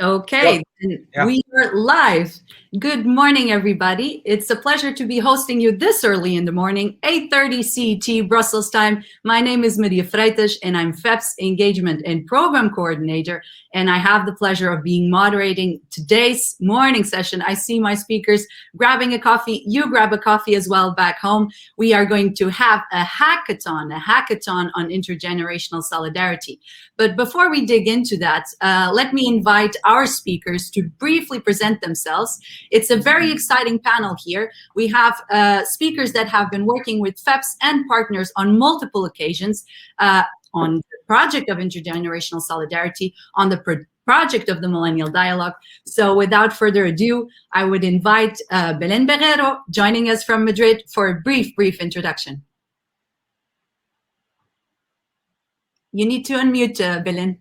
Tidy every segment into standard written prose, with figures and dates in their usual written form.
Okay, Yep. then Yeah. we are live. Good morning, everybody. It's a pleasure to be hosting you this early in the morning, 8:30 CET Brussels time. My name is Maria FREITAS, and I'm FEPS Engagement and Program Coordinator, and I have the pleasure of being moderating today's morning session. I see my speakers grabbing a coffee. You grab a coffee as well back home. We are going to have a hackathon on intergenerational solidarity. But before we dig into that, let me invite our speakers to briefly present themselves. It's a very exciting panel here. We have speakers that have been working with FEPS and partners on multiple occasions on the project of intergenerational solidarity, on the project of the Millennial Dialogue. So without further ado, I would invite BELÉN BARREIRO joining us from Madrid for a brief introduction. You need to unmute, BELÉN.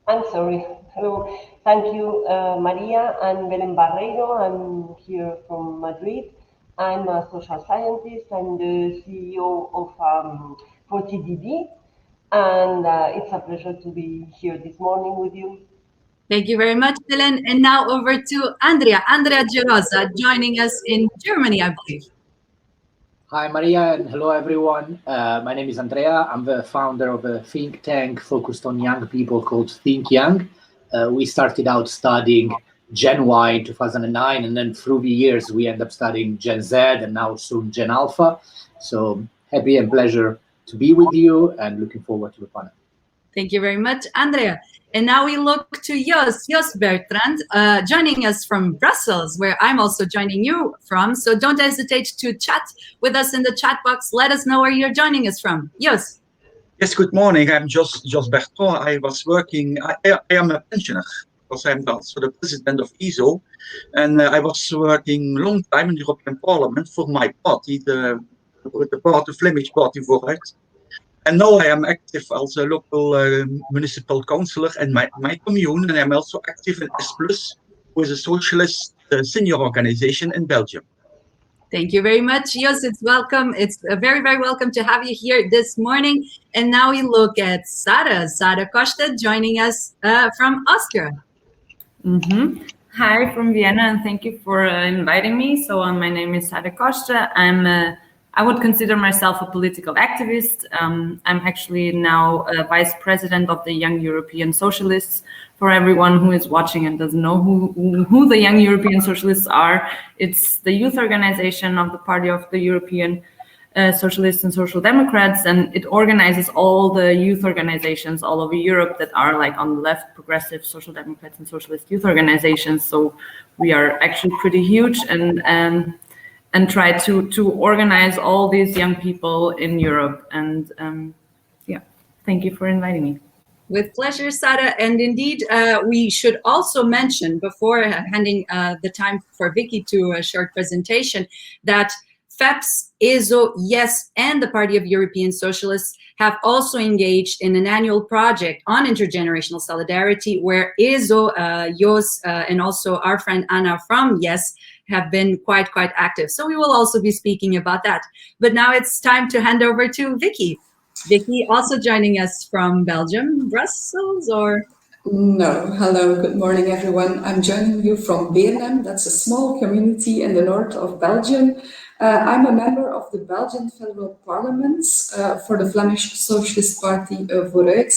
I'm sorry. Hello. Thank you, Maria. I'm BELÉN BARREIRO. I'm here from Madrid. I'm a social scientist. I'm the CEO of 40DD. And it's a pleasure to be here this morning with you. Thank you very much, BELÉN. And now over to ANDREA GEROSA, joining us in Germany, I believe. Hi, Maria, and hello, everyone. My name is Andrea. I'm the founder of a think tank focused on young people called ThinkYoung. We started out studying Gen Y in 2009, and then through the years, we end up studying Gen Z and now soon Gen Alpha. So happy and pleasure to be with you and looking forward to the panel. Thank you very much, Andrea. And now we look to Jos Bertrand, joining us from Brussels, where I'm also joining you from. So don't hesitate to chat with us in the chat box. Let us know where you're joining us from. Jos. Yes, good morning. I'm Jos Bertrand. I was working, I am a pensioner, because I'm also the president of ESO. And I was working a long time in the European Parliament for my party, the Flemish Party Vooruit. And now I am active as a local municipal councillor in my commune, and I'm also active in S+, who is a socialist senior organization in Belgium. Thank you very much, Jos. It's welcome. It's very welcome to have you here this morning. And now we look at SARA COSTA, joining us from Austria. Hi from Vienna, and thank you for inviting me. So my name is SARA COSTA. I would consider myself a political activist. I'm actually now vice president of the Young European Socialists. For everyone who is watching and doesn't know who the Young European Socialists are, it's the youth organization of the Party of the European Socialists and Social Democrats, and it organizes all the youth organizations all over Europe that are like on the left, progressive Social Democrats and Socialist youth organizations. So we are actually pretty huge and try to organize all these young people in Europe. And yeah, thank you for inviting me. With pleasure, Sara. And indeed, we should also mention, before handing the time for Vicky to a short presentation, that FEPS, ESO, YES, and the Party of European Socialists have also engaged in an annual project on intergenerational solidarity, where ESO, Jos, and also our friend Anna from YES have been quite active. So we will also be speaking about that. But now it's time to hand over to Vicky. Vicky, also joining us from Belgium, Brussels, or? No, hello, good morning, everyone. I'm joining you from BELÉN. That's a small community in the north of Belgium. I'm a member of the Belgian Federal Parliament for the Flemish Socialist Party Vooruit,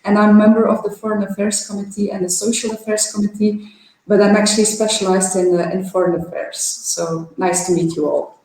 and I'm a member of the Foreign Affairs Committee and the Social Affairs Committee, but I'm actually specialized in foreign affairs. So nice to meet you all.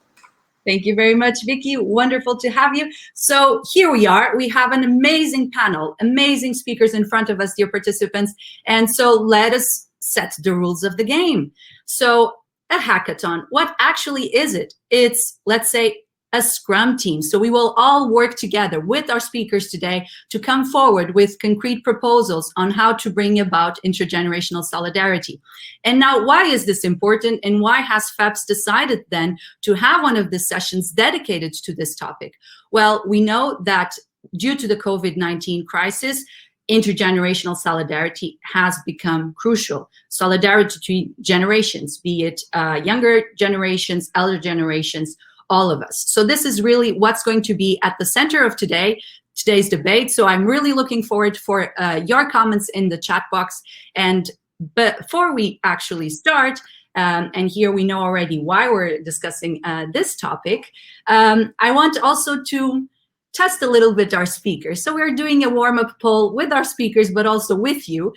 Thank you very much, Vicky. Wonderful to have you. So here we are. We have an amazing panel, amazing speakers in front of us, dear participants. And so let us set the rules of the game. So a hackathon, what actually is it? It's, let's say, a scrum team. So we will all work together with our speakers today to come forward with concrete proposals on how to bring about intergenerational solidarity. And now, why is this important, and why has FEPS decided then to have one of the sessions dedicated to this topic? Well, we know that due to the COVID-19 crisis, intergenerational solidarity has become crucial. Solidarity between generations, be it younger generations, elder generations, all of us. So this is really what's going to be at the center of today. today's debate. So I'm really looking forward for your comments in the chat box. And before we actually start, and here we know already why we're discussing this topic, I want also to test a little bit our speakers. So we're doing a warm-up poll with our speakers, but also with you,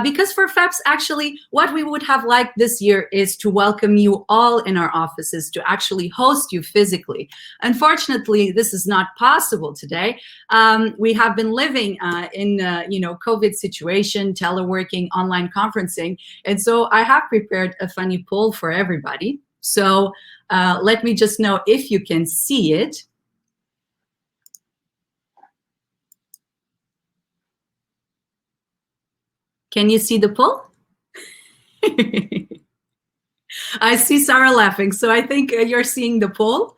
because for FEPS, actually, what we would have liked this year is to welcome you all in our offices, to actually host you physically. Unfortunately, this is not possible today. We have been living in, COVID situation, teleworking, online conferencing, and so I have prepared a funny poll for everybody. So let me just know if you can see it. Can you see the poll? I see Sarah laughing, so I think you're seeing the poll.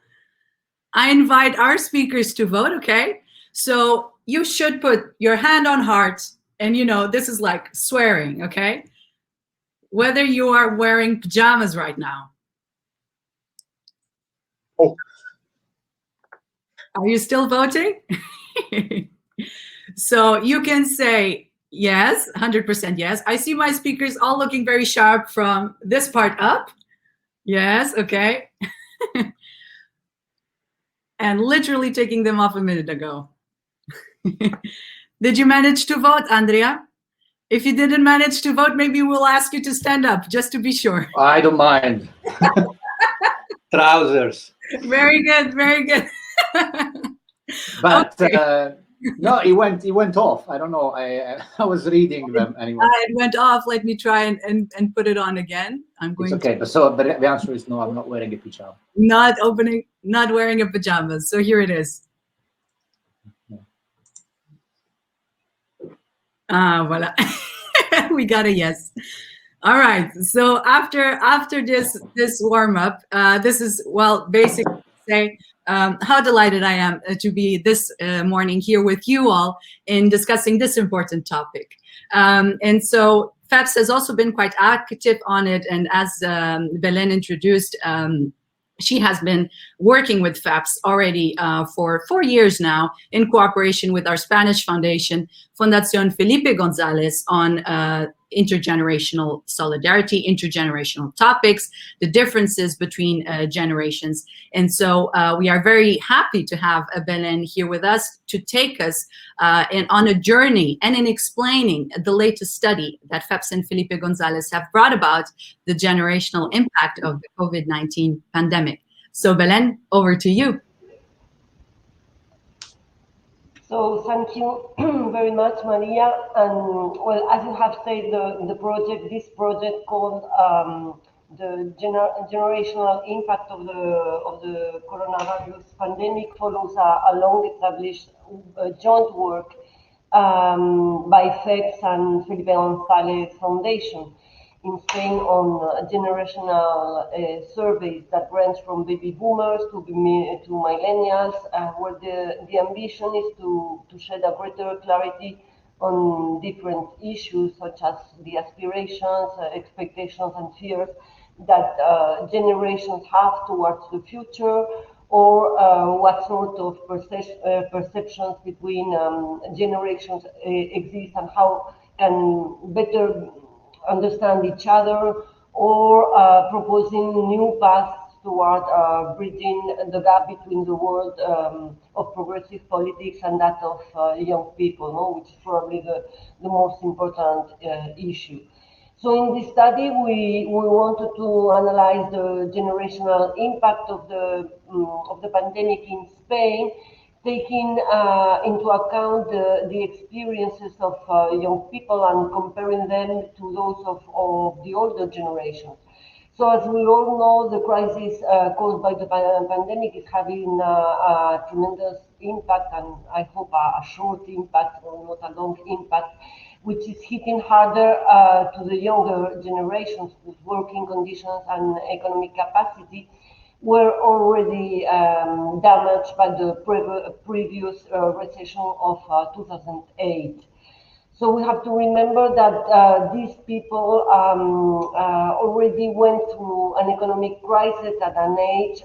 I invite our speakers to vote, okay? So you should put your hand on heart, and this is like swearing, okay? Whether you are wearing pajamas right now. Oh. Are you still voting? So you can say, yes, 100% yes. I see my speakers all looking very sharp from this part up. Yes, okay. And literally taking them off a minute ago. Did you manage to vote, Andrea? If you didn't manage to vote, maybe we'll ask you to stand up just to be sure. I don't mind. Trousers. Very good, very good. But okay. No, it went off. I don't know. I was reading them anyway. It went off. Let me try and put it on again. I'm going. It's okay. But the answer is no. I'm not wearing a pajama. Not wearing a pajamas. So here it is. Voila. We got a yes. All right. So after this warm up, this is, well, basically say how delighted I am to be this morning here with you all in discussing this important topic. And so FEPS has also been quite active on it, and as BELÉN introduced, she has been working with FEPS already for 4 years now in cooperation with our Spanish foundation, Fundación Felipe González, on intergenerational solidarity, intergenerational topics, the differences between generations. And so we are very happy to have BELÉN here with us to take us on a journey and in explaining the latest study that FEPS and Felipe González have brought about the generational impact of the COVID-19 pandemic. So BELÉN, over to you. So thank you very much, Maria. And well, as you have said, this project called the generational impact of the coronavirus pandemic follows a long-established joint work by FEPS and Felipe González Foundation in Spain on generational surveys that range from baby boomers to millennials, where the ambition is to shed a greater clarity on different issues such as the aspirations, expectations and fears that generations have towards the future, or what sort of perceptions between generations exist and how can better understand each other, or proposing new paths toward bridging the gap between the world of progressive politics and that of young people, which is probably the most important issue. So in this study, we wanted to analyze the generational impact of the pandemic in Spain, taking into account the experiences of young people and comparing them to those of the older generations. So as we all know, the crisis caused by the pandemic is having a tremendous impact, and I hope a short impact or not a long impact, which is hitting harder to the younger generations whose working conditions and economic capacity were already damaged by the previous recession of 2008. So we have to remember that these people already went through an economic crisis at an age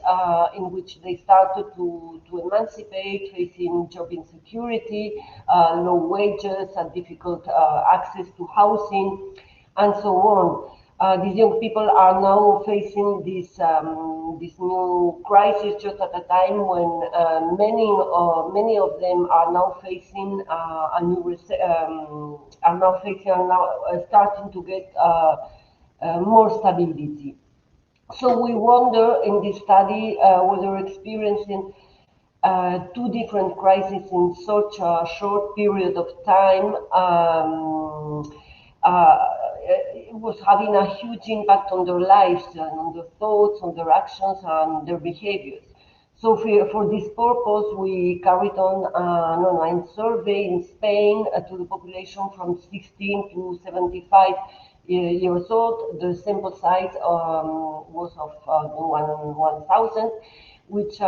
in which they started to emancipate, facing job insecurity, low wages, and difficult access to housing, and so on. These young people are now facing this new crisis just at a time when many of them are now facing starting to get more stability. So we wonder in this study whether experiencing two different crises in such a short period of time it was having a huge impact on their lives and on their thoughts, on their actions, and their behaviors. So for this purpose, we carried on an online survey in Spain to the population from 16 to 75 years old. The sample size was of 1,000, which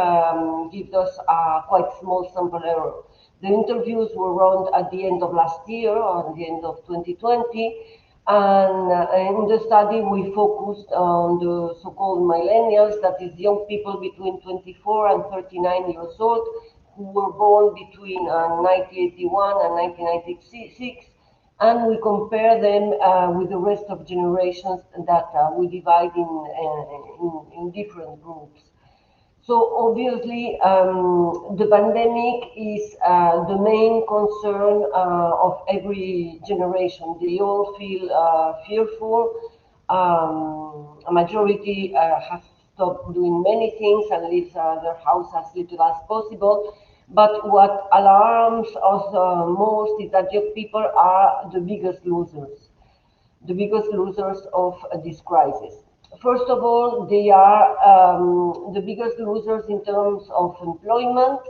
gives us a quite small sample error. The interviews were run at the end of last year, or at the end of 2020, and in the study we focused on the so-called millennials, that is young people between 24 and 39 years old, who were born between 1981 and 1996, and we compare them with the rest of generations that we divide in different groups. So obviously, the pandemic is the main concern of every generation. They all feel fearful. A majority have stopped doing many things and leave their house as little as possible. But what alarms us most is that young people are the biggest losers of this crisis. First of all, they are the biggest losers in terms of employment,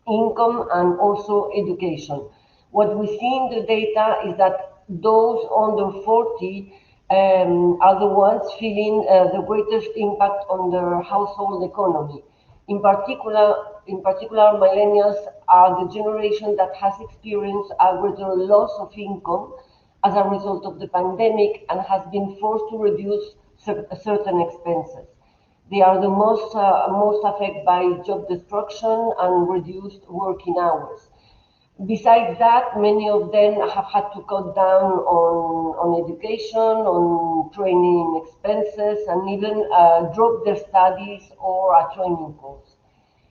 income, and also education. What we see in the data is that those under 40 are the ones feeling the greatest impact on their household economy. In particular, millennials are the generation that has experienced a greater loss of income as a result of the pandemic and has been forced to reduce certain expenses. They are the most affected by job destruction and reduced working hours. Besides that, many of them have had to cut down on education, on training expenses, and even drop their studies or a training course.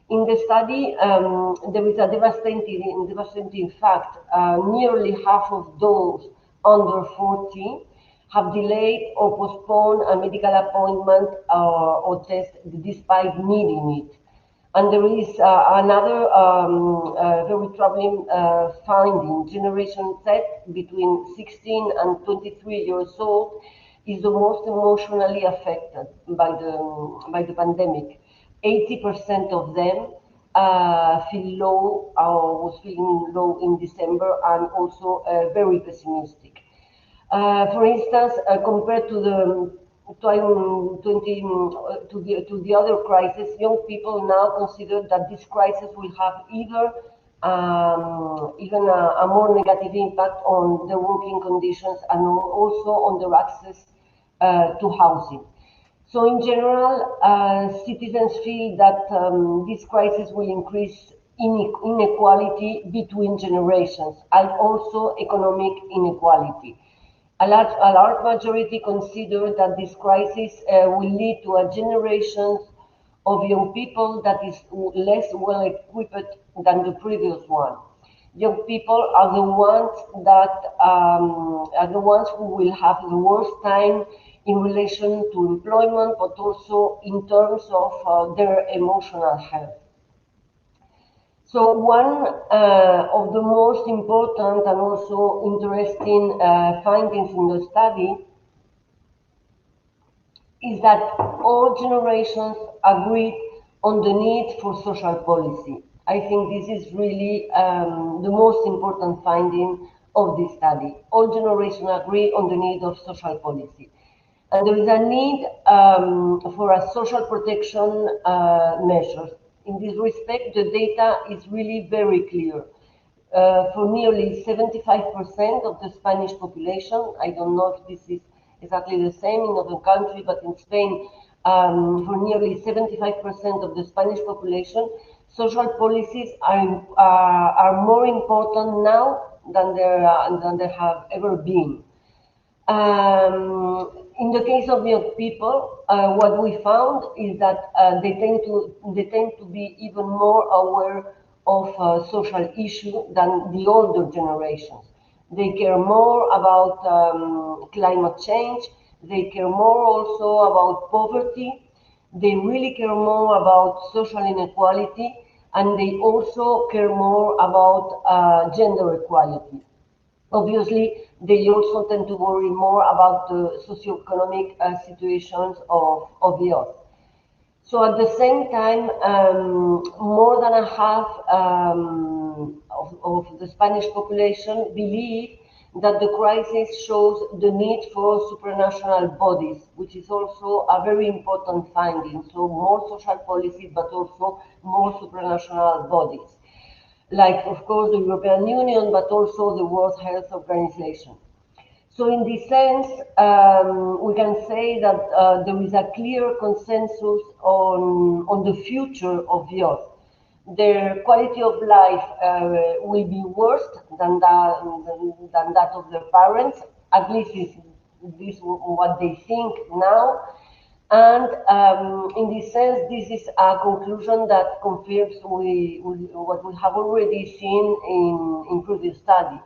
In the study, there is a devastating fact. Nearly half of those under 40 have delayed or postponed a medical appointment or test despite needing it. And there is another very troubling finding. Generation Z between 16 and 23 years old is the most emotionally affected by the pandemic. 80% of them feel low or was feeling low in December, and also very pessimistic. For instance, compared to the other crisis, young people now consider that this crisis will have even a more negative impact on their working conditions and also on their access to housing. So in general, citizens feel that this crisis will increase inequality between generations and also economic inequality. A large majority consider that this crisis will lead to a generation of young people that is less well equipped than the previous one. Young people are the ones who will have the worst time in relation to employment, but also in terms of their emotional health. So one of the most important and also interesting findings in the study is that all generations agreed on the need for social policy. I think this is really the most important finding of this study. All generations agree on the need of social policy. And there is a need for a social protection measures. In this respect, the data is really very clear. for nearly 75% of the Spanish population. I don't know if this is exactly the same in other countries, but in Spain, for nearly 75% of the Spanish population, social policies are more important now than they have ever been. In the case of young people, what we found is that they tend to be even more aware of social issues than the older generations. They care more about climate change. They care more also about poverty. They really care more about social inequality, and they also care more about gender equality. Obviously, they also tend to worry more about the socioeconomic situations of the earth. So at the same time, more than a half of the Spanish population believe that the crisis shows the need for supranational bodies, which is also a very important finding. So more social policies, but also more supranational bodies, like, of course, the European Union, but also the World Health Organization. So in this sense, we can say that there is a clear consensus on the future of the earth. Their quality of life will be worse than that of their parents. At least this is what they think now. And in this sense, this is a conclusion that confirms what we have already seen in previous studies.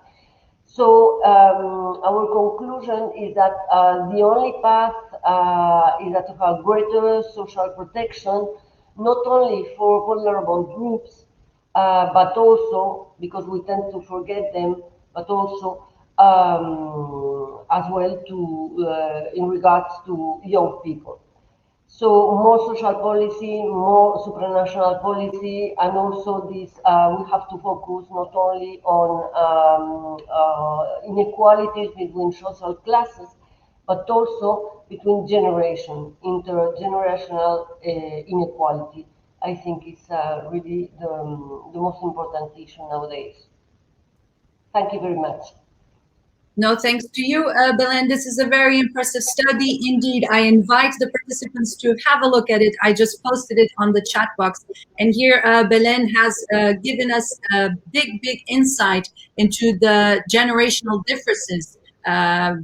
So our conclusion is that the only path is that of a greater social protection, not only for vulnerable groups, but also, because we tend to forget them, but also as well in regards to young people. So more social policy, more supranational policy, and also this, we have to focus not only on inequalities between social classes, but also between generations, intergenerational inequality. I think it's really the most important issue nowadays. Thank you very much. No, thanks to you, BELÉN. This is a very impressive study. Indeed, I invite the participants to have a look at it. I just posted it on the chat box. And here, BELÉN has given us a big insight into the generational differences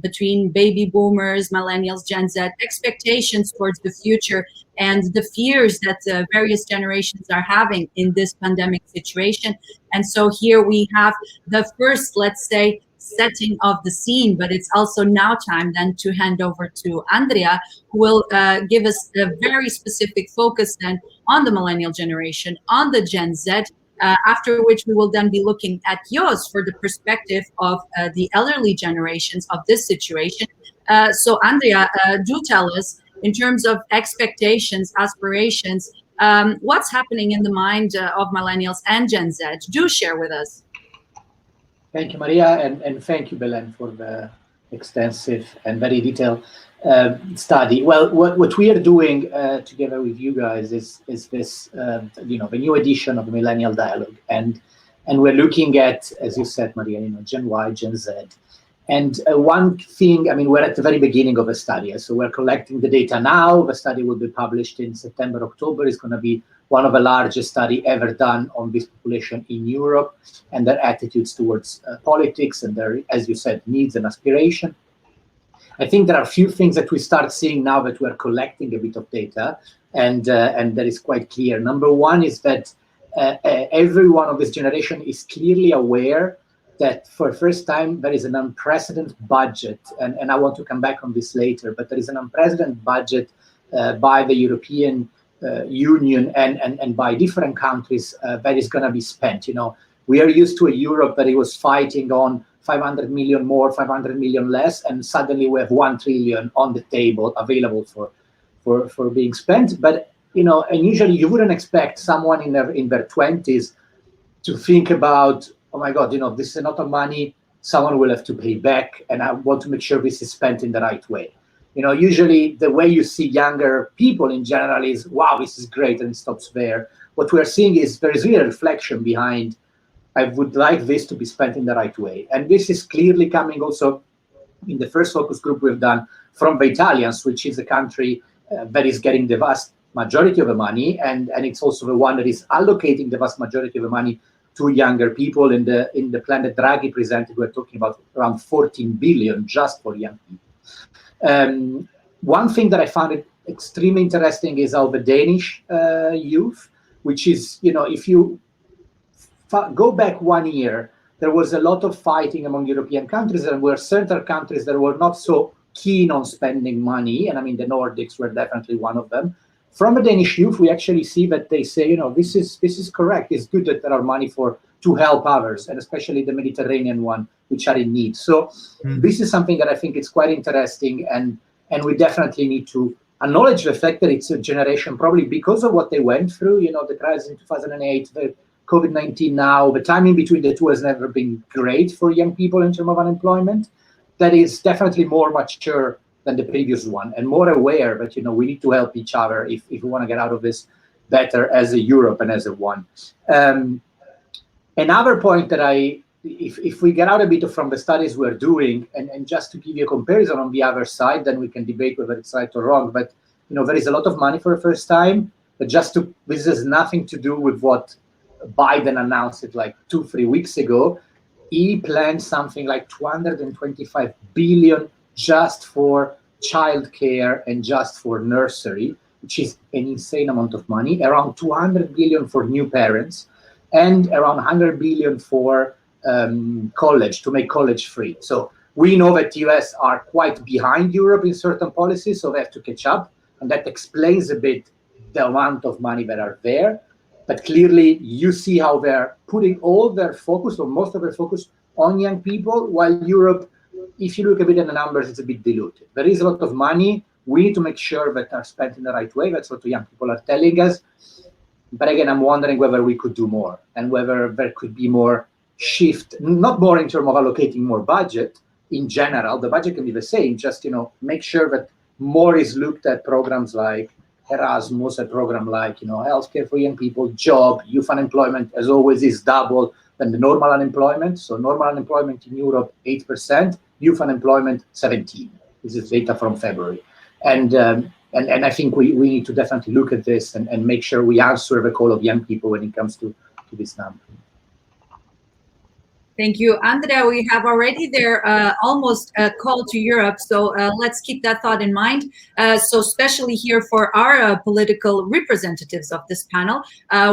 between baby boomers, millennials, Gen Z, expectations towards the future, and the fears that various generations are having in this pandemic situation. And so here we have the first, let's say, setting of the scene, but it's also now time then to hand over to Andrea, who will give us a very specific focus then on the millennial generation, on the Gen Z, after which we will then be looking at yours for the perspective of the elderly generations of this situation. So Andrea, do tell us, in terms of expectations, aspirations, what's happening in the mind of millennials and Gen Z? Do share with us. Thank you, Maria, and thank you, BELÉN, for the extensive and very detailed study. Well, what we are doing together with you guys is this, the new edition of the Millennial Dialogue, and we're looking at, as you said, Maria, Gen Y, Gen Z, and one thing. I mean, we're at the very beginning of a study, so we're collecting the data now. The study will be published in September, October. It's going to be one of the largest studies ever done on this population in Europe and their attitudes towards politics and their, as you said, needs and aspiration. I think there are a few things that we start seeing now that we're collecting a bit of data, and that is quite clear. Number one is that everyone of this generation is clearly aware that for the first time there is an unprecedented budget, and I want to come back on this later, but there is an unprecedented budget by the European Union and by different countries that is going to be spent. We are used to a Europe that it was fighting on 500 million more, 500 million less, and suddenly we have 1 trillion on the table available for being spent. But and usually you wouldn't expect someone in their 20s to think about, oh my God, this is a lot of money, someone will have to pay back, and I want to make sure this is spent in the right way. Usually the way you see younger people in general is, wow, this is great, and it stops there. What we are seeing is there is really a reflection behind, I would like this to be spent in the right way. And this is clearly coming also in the first focus group we've done from the Italians, which is a country that is getting the vast majority of the money, and it's also the one that is allocating the vast majority of the money to younger people. In the plan that Draghi presented, we're talking about around 14 billion just for young people. One thing that I found it extremely interesting is how the Danish youth, which is, if you go back 1 year, there was a lot of fighting among European countries, and there were certain countries that were not so keen on spending money, and I mean the Nordics were definitely one of them. From the Danish youth, we actually see that they say, this is correct. It's good that there are money to help others, and especially the Mediterranean one, which are in need. So this is something that I think is quite interesting, and we definitely need to acknowledge the fact that it's a generation, probably because of what they went through, the crisis in 2008, the COVID-19 now, the timing between the two has never been great for young people in terms of unemployment. That is definitely more mature than the previous one, and more aware that we need to help each other if we want to get out of this better as a Europe and as a one. Another point that if we get out a bit from the studies we're doing, and just to give you a comparison on the other side, then we can debate whether it's right or wrong. But there is a lot of money for the first time. But this has nothing to do with what Biden announced it like 2-3 weeks ago. He planned something like 225 billion just for childcare and just for nursery, which is an insane amount of money. Around 200 billion for new parents, and around 100 billion for college, to make college free. So we know that US are quite behind Europe in certain policies, so they have to catch up, and that explains a bit the amount of money that are there. But clearly, you see how they're putting all their focus, or most of their focus, on young people, while Europe, if you look a bit at the numbers, it's a bit diluted. There is a lot of money. We need to make sure that they're spent in the right way. That's what the young people are telling us. But again, I'm wondering whether we could do more, and whether there could be more shift, not more in terms of allocating more budget. In general, the budget can be the same, just make sure that more is looked at programs like Erasmus, a program like healthcare for young people, job, youth unemployment, as always, is double than the normal unemployment. So normal unemployment in Europe 8%, youth unemployment 17%. This is data from February, and I think we need to definitely look at this and make sure we answer the call of young people when it comes to this number. Thank you, Andrea. We have already there almost a call to Europe, so let's keep that thought in mind. So especially here for our political representatives of this panel,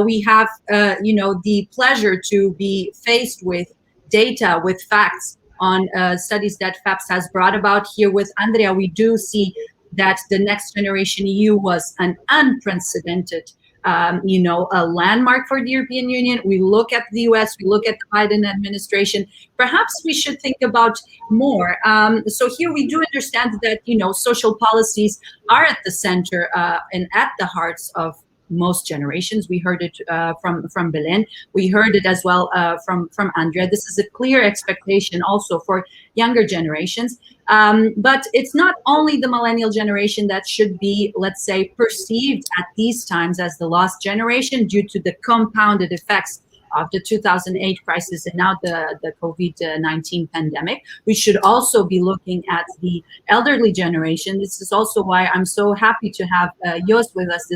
we have, the pleasure to be faced with data, with facts on studies that FEPS has brought about. Here with Andrea, we do see that the Next Generation EU was an unprecedented a landmark for the European Union. We look at the US, we look at the Biden administration. Perhaps we should think about more. So here we do understand that, social policies are at the center and at the hearts of most generations. We heard it from BELÉN. We heard it as well from Andrea. This is a clear expectation also for younger generations. But it's not only the millennial generation that should be, let's say, perceived at these times as the lost generation due to the compounded effects of the 2008 crisis and now the COVID-19 pandemic. We should also be looking at the elderly generation. This is also why I'm so happy to have Jos with us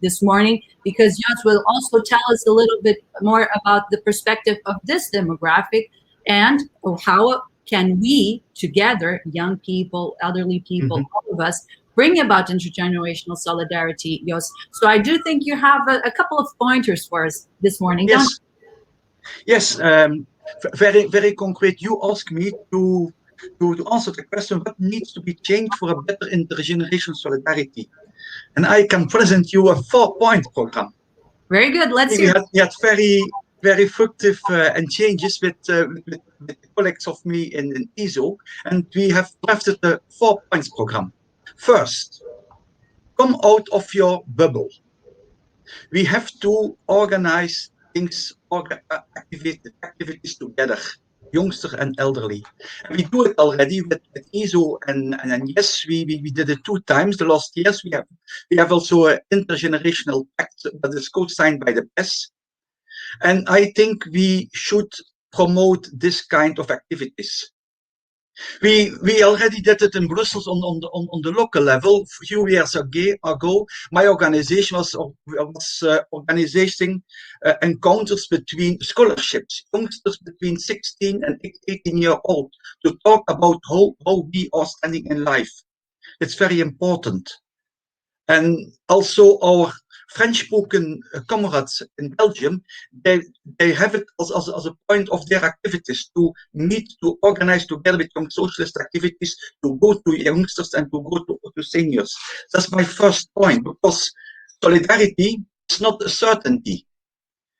this morning, because Jos will also tell us a little bit more about the perspective of this demographic and how can we together, young people, elderly people, all of us, bring about intergenerational solidarity, Jos. So I do think you have a couple of pointers for us this morning. Yes, yes, very, very concrete. You asked me to answer the question, what needs to be changed for a better intergenerational solidarity? And I can present you a 4-point program. Very good. Let's hear. We had very, very fructive and changes with colleagues of me in ESO, and we have drafted a 4-point program. First, come out of your bubble. We have to organize things, activities together, youngster and elderly. And we do it already with ESO, and yes, we did it 2 times the last years. We have also an intergenerational pact that is co-signed by the PES. And I think we should promote this kind of activities. We already did it in Brussels on the local level. A few years ago, my organization was organizing encounters between scholarships, youngsters between 16 and 18 years old, to talk about how we are standing in life. It's very important. And also our French-spoken comrades in Belgium, they have it as a point of their activities to meet, to organize together with young socialist activities, to go to youngsters and to go to seniors. That's my first point, because solidarity is not a certainty.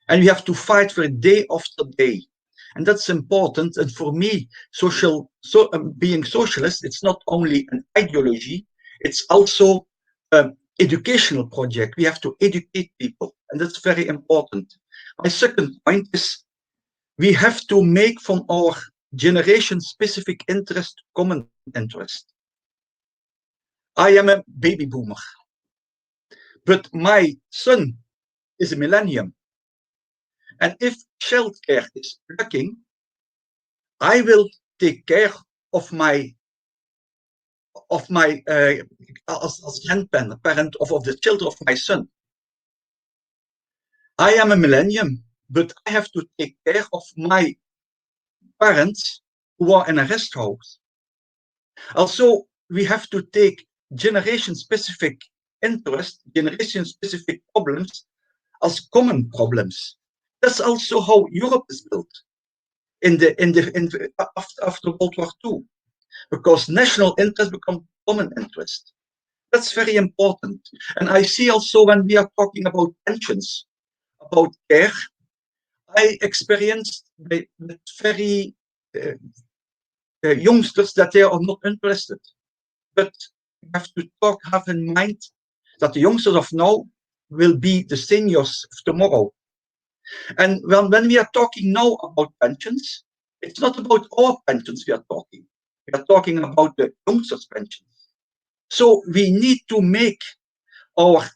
And we have to fight for it day after day. And that's important. And for me, being socialist, it's not only an ideology, it's also educational project. We have to educate people, and that's very important. My second point is we have to make from our generation-specific interest common interest. I am a baby boomer, but my son is a millennium. And if childcare is lacking, I will take care of my as grandparent of the children of my son. I am a millennium, but I have to take care of my parents who are in a rest house. Also, we have to take generation-specific interest, generation-specific problems as common problems. That's also how Europe is built after World War II. Because national interest becomes common interest. That's very important. And I see also when we are talking about pensions, about care, I experienced with very youngsters that they are not interested. But you have to have in mind that the youngsters of now will be the seniors of tomorrow. And when we are talking now about pensions, it's not about our pensions we are talking. We are talking about the youngsters' pensions. So we need to make our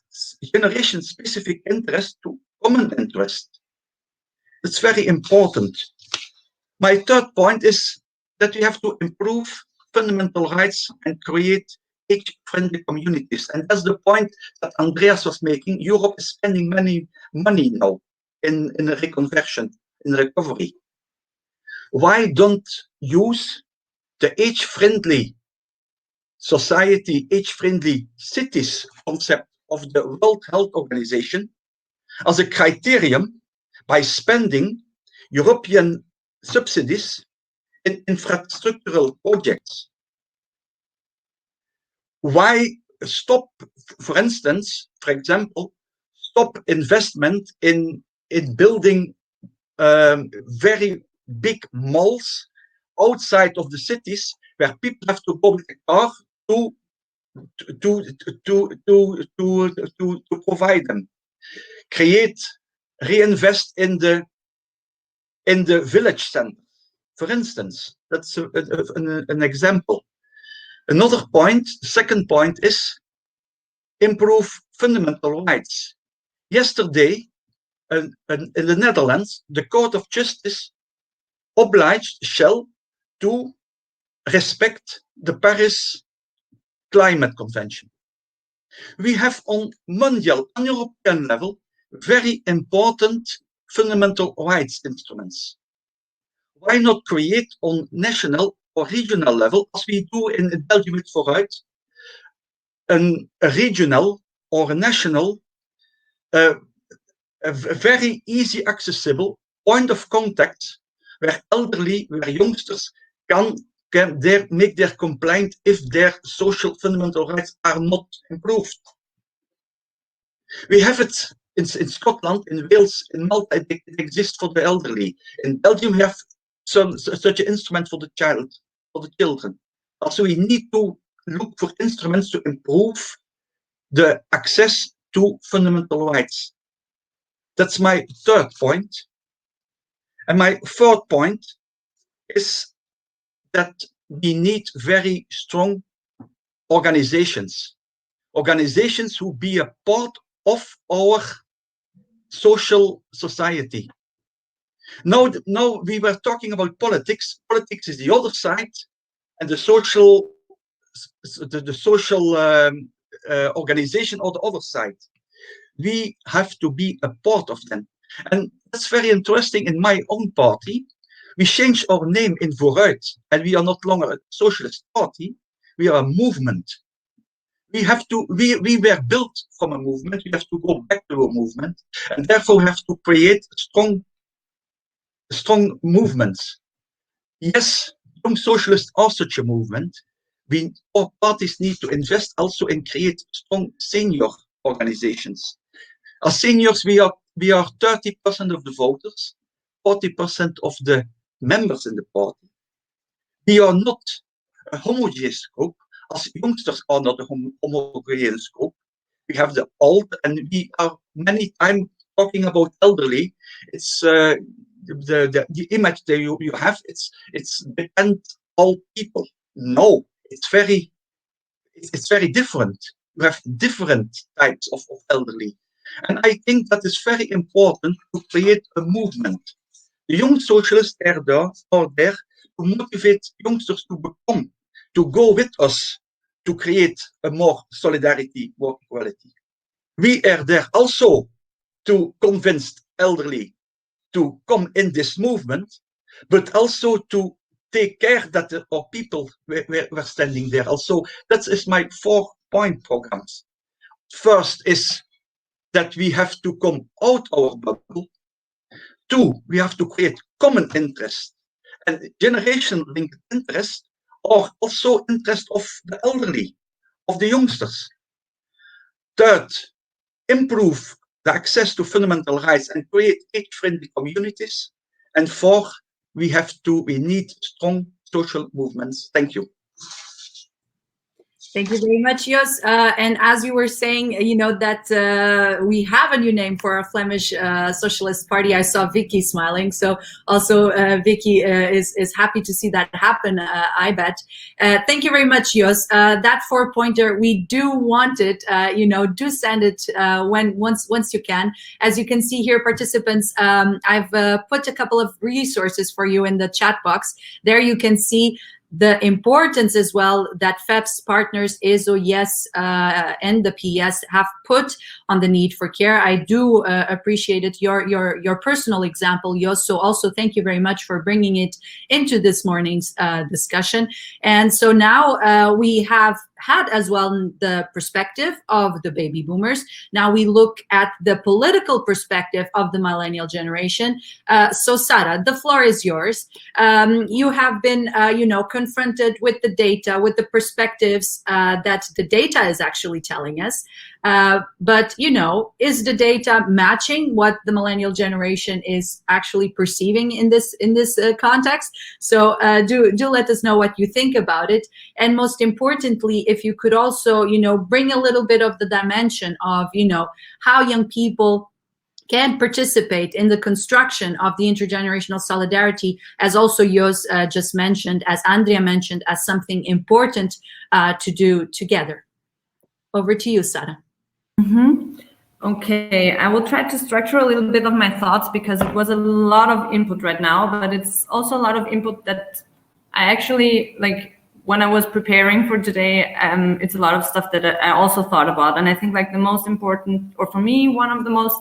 generation-specific interest to common interest. It's very important. My third point is that we have to improve fundamental rights and create age-friendly communities. And that's the point that Andreas was making. Europe is spending money now in reconversion, in recovery. Why don't use the age-friendly society, age-friendly cities concept of the World Health Organization as a criterion by spending European subsidies in infrastructural projects? Why stop, for instance, for example, stop investment in building very big malls outside of the cities where people have to go with a car to provide them. Reinvest in the village center, for instance. That's an example. Another point, the second point, is improve fundamental rights. Yesterday, in the Netherlands, the Court of Justice obliged Shell to respect the Paris Climate Convention. We have on European level, very important fundamental rights instruments. Why not create on national or regional level, as we do in Belgium with Vooruit, a regional or a national, a very easy accessible point of contact where youngsters can make their complaint if their social fundamental rights are not improved. We have it in Scotland, in Wales, in Malta. It exists for the elderly. In Belgium, we have such an instrument for the children. Also, we need to look for instruments to improve the access to fundamental rights. That's my third point. And my fourth point is that we need very strong organizations who be a part of our social society. Now we were talking about politics. Politics is the other side, and the social organization or the other side. We have to be a part of them. And that's very interesting. In my own party, we changed our name in Vooruit, and we are not longer a socialist party. We are a movement. We were built from a movement. We have to go back to a movement, and therefore we have to create strong movements. Yes, young socialists are such a movement. All parties need to invest also in create strong senior organizations. As seniors, we are 30% of the voters, 40% of the members in the party. We are not a homogeneous group, as youngsters are not a homogeneous group. We have the old, and we are many times talking about elderly. It's the image that you have. It's depend all people. No, it's very different. You have different types of elderly. And I think that is very important to create a movement. The young socialists are there to motivate youngsters to go with us to create a more solidarity, more equality. We are there also to convince elderly to come in this movement, but also to take care that our people were standing there. Also, that is my 4-point programs. First is that we have to come out our bubble. 2, we have to create common interest, and generation-linked interest, or also interest of the elderly, of the youngsters. 3rd, improve the access to fundamental rights and create age-friendly communities. And 4, we need strong social movements. Thank you. Thank you very much, Jos. And as you were saying, you know, that we have a new name for our Flemish Socialist Party. I saw Vicky smiling. So also Vicky is happy to see that happen, I bet. Thank you very much, Jos. That 4-pointer, we do want it, you know, do send it once you can. As you can see here, participants, I've put a couple of resources for you in the chat box. There you can see the importance as well that FEPS partners, ESO, YES, and the PS have put on the need for care. I do appreciate it, your personal example, Jos. So also thank you very much for bringing it into this morning's discussion. And so now we have had as well the perspective of the baby boomers. Now we look at the political perspective of the millennial generation. So Sara, the floor is yours. You have been, you know, confronted with the data, with the perspectives that the data is actually telling us. But, you know, is the data matching what the millennial generation is actually perceiving in this context? So do let us know what you think about it. And most importantly, if you could also, you know, bring a little bit of the dimension of, you know, how young people can participate in the construction of the intergenerational solidarity, as also Jos just mentioned, as Andrea mentioned, as something important to do together. Over to you, Sara. Mm-hmm. Okay, I will try to structure a little bit of my thoughts because it was a lot of input right now, but it's also a lot of input that I actually, like, when I was preparing for today, it's a lot of stuff that I also thought about. And I think like the most important, or for me, one of the most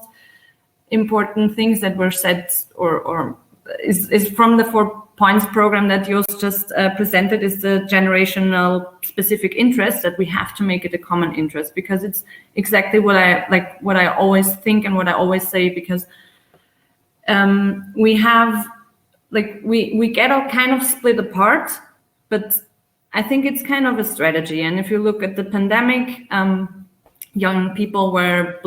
important things that were said or is from the 4 points program that Jos just presented is the generational specific interest, that we have to make it a common interest, because it's exactly what I always think and what I always say, because we have, like, we get all kind of split apart, but I think it's kind of a strategy. And if you look at the pandemic, young people were,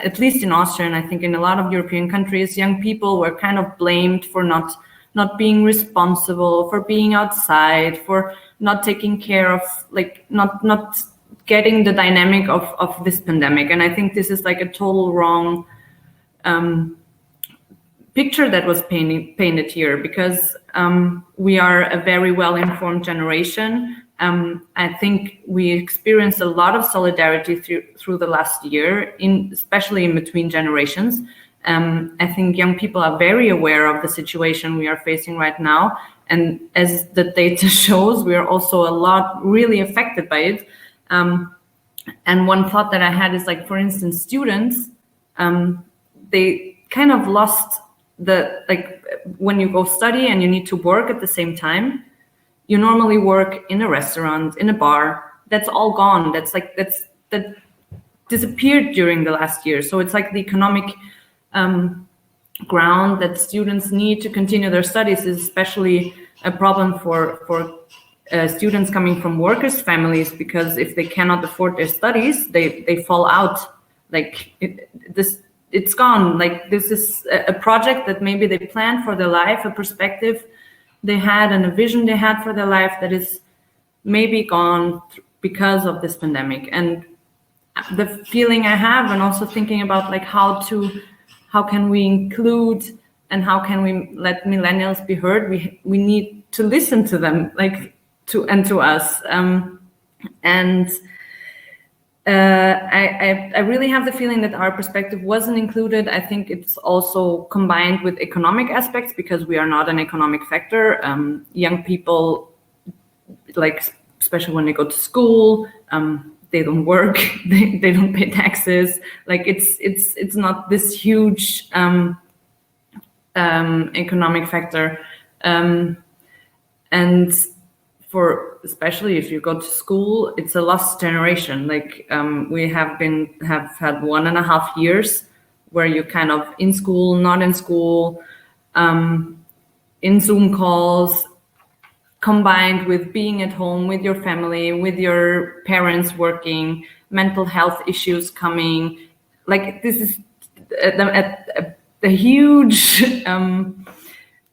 at least in Austria, and I think in a lot of European countries, young people were kind of blamed for not being responsible, for being outside, for not taking care of, like, not getting the dynamic of this pandemic. And I think this is like a total wrong picture that was painted here, because we are a very well-informed generation. I think we experienced a lot of solidarity through the last year, especially in between generations. I think young people are very aware of the situation we are facing right now. And as the data shows, we are also a lot really affected by it. And one thought that I had is, like, for instance, students, they kind of lost the, like, when you go study and you need to work at the same time, you normally work in a restaurant, in a bar. That's all gone. That disappeared during the last year. So it's like the economic ground that students need to continue their studies is especially a problem for students coming from workers' families, because if they cannot afford their studies, they fall out. Like, it's gone. Like, this is a project that maybe they planned for their life, a perspective they had and a vision they had for their life that is maybe gone because of this pandemic. And the feeling I have, and also thinking about, like, how can we include and how can we let millennials be heard, we need to listen to them, like, to us. I really have the feeling that our perspective wasn't included. I think it's also combined with economic aspects, because we are not an economic factor. Young people, like, especially when they go to school, they don't work, they don't pay taxes. Like, it's not this huge economic factor. And for, especially if you go to school, it's a lost generation. Like, we have had 1.5 years where you're kind of in school, not in school, in Zoom calls, combined with being at home with your family, with your parents working, mental health issues coming. Like, this is a huge,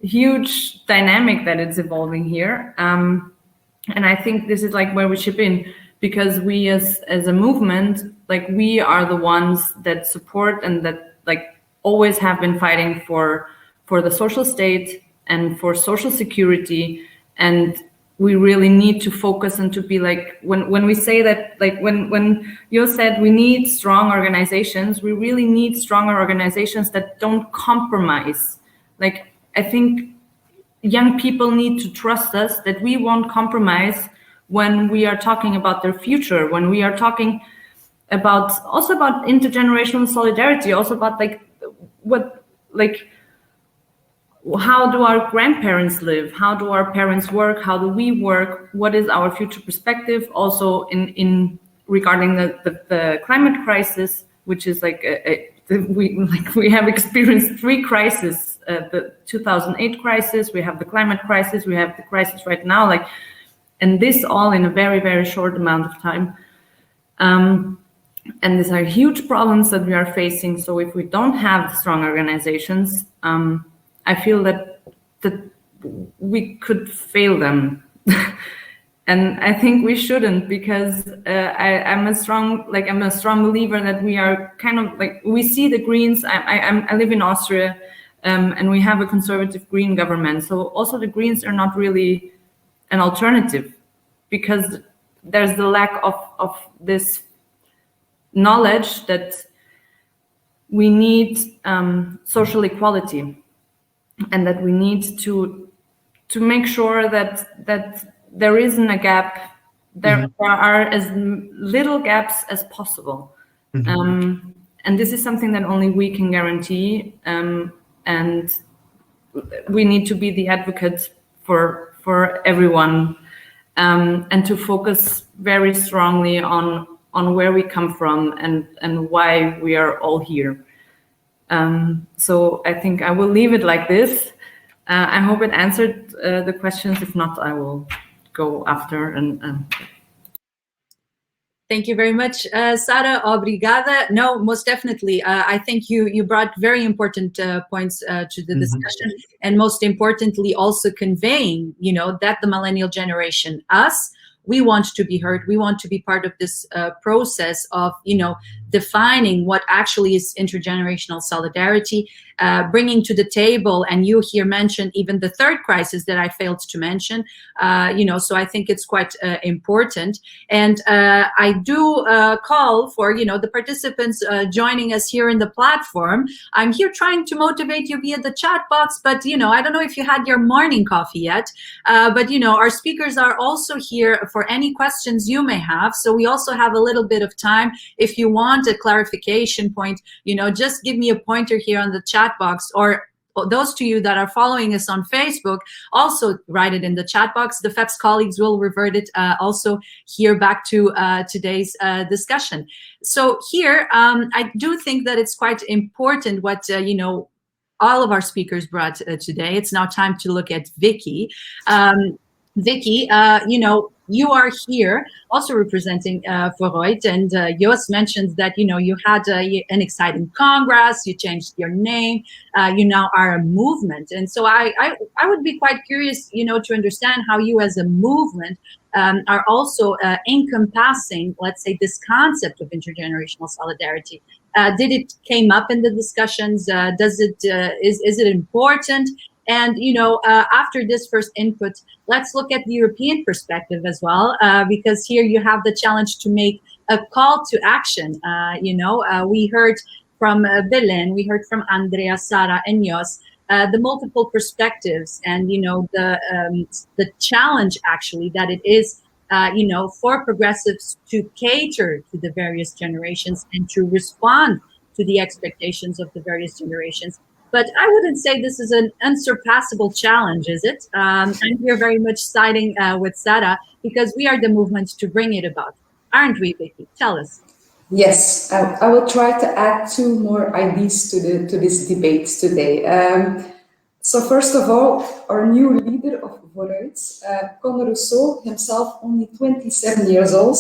huge dynamic that it's evolving here. And I think this is, like, where we chip in, because we as a movement, like, we are the ones that support and that, like, always have been fighting for the social state and for social security. And we really need to focus and to be, like, when we say that, like, when you said we need strong organizations, we really need stronger organizations that don't compromise. Like, I think young people need to trust us that we won't compromise when we are talking about their future, when we are talking about also about intergenerational solidarity, also about, like, what, like, how do our grandparents live? How do our parents work? How do we work? What is our future perspective? Also in regarding the climate crisis, which is like we have experienced 3 crises. The 2008 crisis, we have the climate crisis, we have the crisis right now, like, and this all in a very, very short amount of time. And these are huge problems that we are facing. So if we don't have strong organizations, I feel that we could fail them. And I think we shouldn't, because I'm a strong believer that we are kind of, like, we see the Greens. I live in Austria. And we have a conservative green government. So also the Greens are not really an alternative, because there's the lack of this knowledge that we need social equality, and that we need to make sure that there isn't a gap. There are as little gaps as possible. And this is something that only we can guarantee. And we need to be the advocates for everyone, and to focus very strongly on where we come from and why we are all here. So I think I will leave it like this. I hope it answered the questions. If not, I will go after. Thank you very much, Sara. Obrigada. No, most definitely. I think you brought very important points to the discussion, and most importantly, also conveying, that the millennial generation, us, we want to be heard. We want to be part of this process of, defining what actually is intergenerational solidarity, bringing to the table, and you here mentioned even the third crisis that I failed to mention, so I think it's quite important. And I do call for, the participants joining us here in the platform. I'm here trying to motivate you via the chat box, but, I don't know if you had your morning coffee yet, but, our speakers are also here for any questions you may have. So we also have a little bit of time. If you want a clarification point, just give me a pointer here on the chat box, or those to you that are following us on Facebook, also write it in the chat box. The FEPS colleagues will revert it also here back to today's discussion. So here, I do think that it's quite important what, all of our speakers brought today. It's now time to look at Vicky. Vicky, you are here also representing VERTRAND, and Jos mentioned that, you had an exciting congress, you changed your name, you now are a movement. And so I would be quite curious, to understand how you as a movement are also encompassing, let's say, this concept of intergenerational solidarity. Did it came up in the discussions? Is it important? And, after this first input, let's look at the European perspective as well, because here you have the challenge to make a call to action. We heard from BELÉN, we heard from ANDREA, SARA, and Jos, the multiple perspectives and, the challenge actually that it is, for progressives to cater to the various generations and to respond to the expectations of the various generations. But I wouldn't say this is an unsurpassable challenge, is it? I'm here very much siding with SARA, because we are the movement to bring it about. Aren't we, Vicky? Tell us. Yes, I will try to add two more ideas to this debate today. So first of all, our new leader of VERTRAND, Conor Rousseau, himself only 27 years old,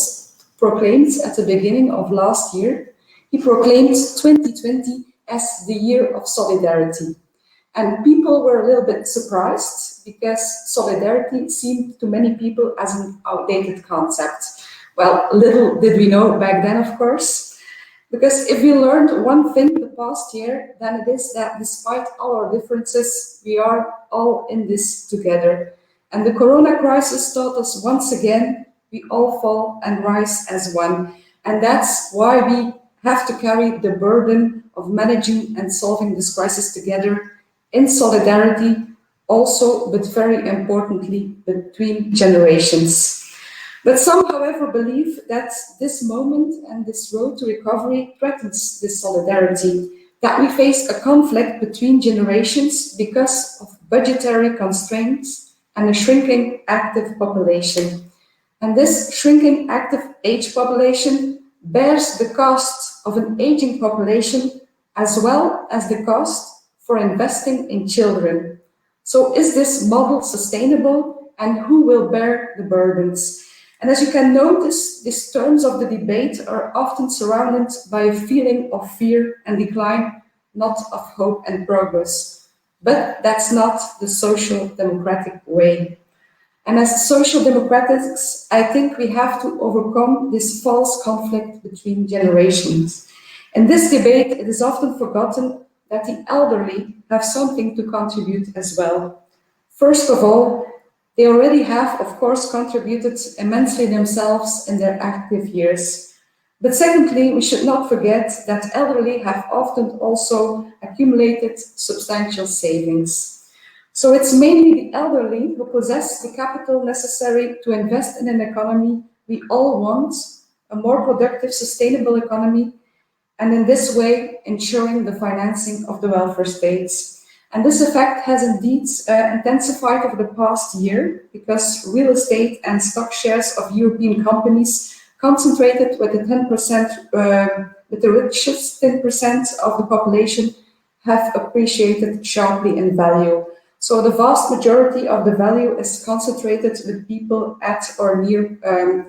proclaimed at the beginning of last year, he proclaimed 2020 as the year of solidarity. And people were a little bit surprised, because solidarity seemed to many people as an outdated concept. Well, little did we know back then, of course, because if we learned one thing the past year, then it is that despite all our differences, we are all in this together. And the Corona crisis taught us once again, we all fall and rise as one. And that's why we have to carry the burden of managing and solving this crisis together in solidarity, also, but very importantly, between generations. But some, however, believe that this moment and this road to recovery threatens this solidarity, that we face a conflict between generations because of budgetary constraints and a shrinking active population. And this shrinking active age population bears the cost of an aging population, as well as the cost for investing in children. So is this model sustainable, and who will bear the burdens? And as you can notice, these terms of the debate are often surrounded by a feeling of fear and decline, not of hope and progress. But that's not the social democratic way. And as social democrats, I think we have to overcome this false conflict between generations. In this debate, it is often forgotten that the elderly have something to contribute as well. First of all, they already have, of course, contributed immensely themselves in their active years. But secondly, we should not forget that elderly have often also accumulated substantial savings. So it's mainly the elderly who possess the capital necessary to invest in an economy we all want, a more productive, sustainable economy, and in this way, ensuring the financing of the welfare states. And this effect has indeed intensified over the past year, because real estate and stock shares of European companies concentrated with the 10%, with the richest 10% of the population, have appreciated sharply in value. So the vast majority of the value is concentrated with people at or near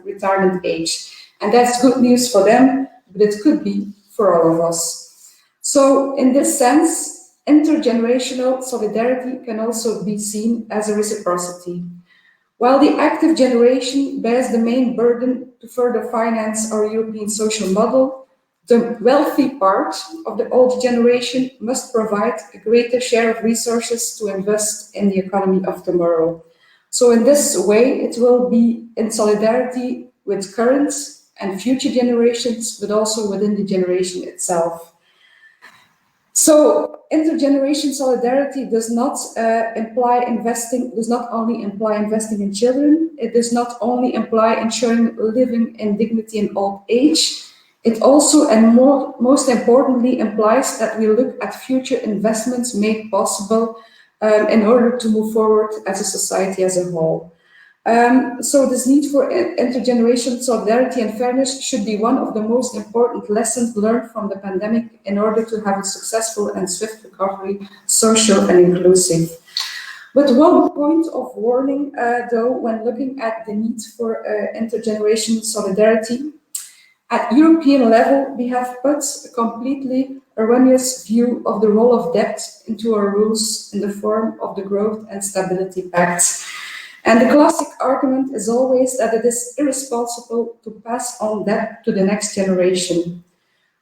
retirement age. And that's good news for them, but it could be for all of us. So in this sense, intergenerational solidarity can also be seen as a reciprocity. While the active generation bears the main burden to further finance our European social model, The wealthy part of the old generation must provide a greater share of resources to invest in the economy of tomorrow. So in this way, it will be in solidarity with current and future generations, but also within the generation itself. So intergenerational solidarity does not only imply investing in children. It does not only imply ensuring living in dignity in old age. It also, and most importantly, implies that we look at future investments made possible in order to move forward as a society as a whole. So this need for intergenerational solidarity and fairness should be one of the most important lessons learned from the pandemic in order to have a successful and swift recovery, social and inclusive. But one point of warning, though, when looking at the need for intergenerational solidarity, at European level, we have put a completely erroneous view of the role of debt into our rules in the form of the Growth and Stability Pact. And the classic argument is always that it is irresponsible to pass on debt to the next generation.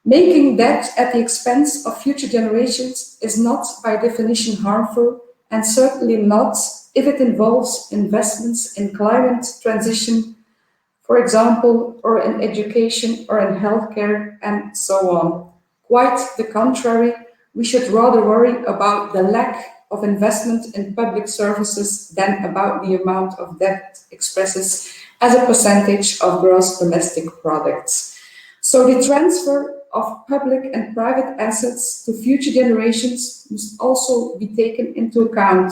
Making debt at the expense of future generations is not by definition harmful, and certainly not if it involves investments in climate transition, for example, or in education or in healthcare and so on. Quite the contrary, we should rather worry about the lack of investment in public services than about the amount of debt expresses as a percentage of gross domestic products. So the transfer of public and private assets to future generations must also be taken into account.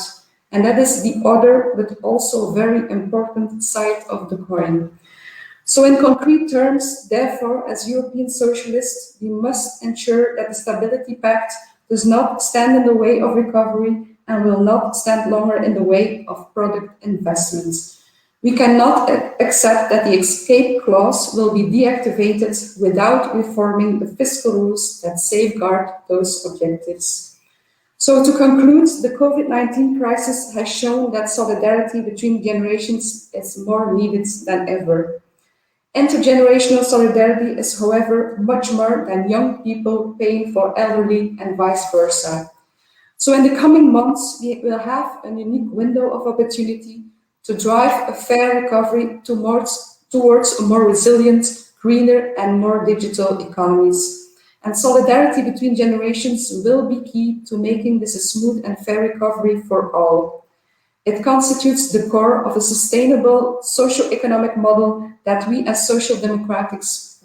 And that is the other, but also very important side of the coin. So in concrete terms, therefore, as European socialists, we must ensure that the Stability Pact does not stand in the way of recovery and will not stand longer in the way of product investments. We cannot accept that the escape clause will be deactivated without reforming the fiscal rules that safeguard those objectives. So to conclude, the COVID-19 crisis has shown that solidarity between generations is more needed than ever. Intergenerational solidarity is, however, much more than young people paying for elderly and vice versa. So in the coming months, we will have a unique window of opportunity to drive a fair recovery towards a more resilient, greener and more digital economies. And solidarity between generations will be key to making this a smooth and fair recovery for all. It constitutes the core of a sustainable socio-economic model that we as social democrats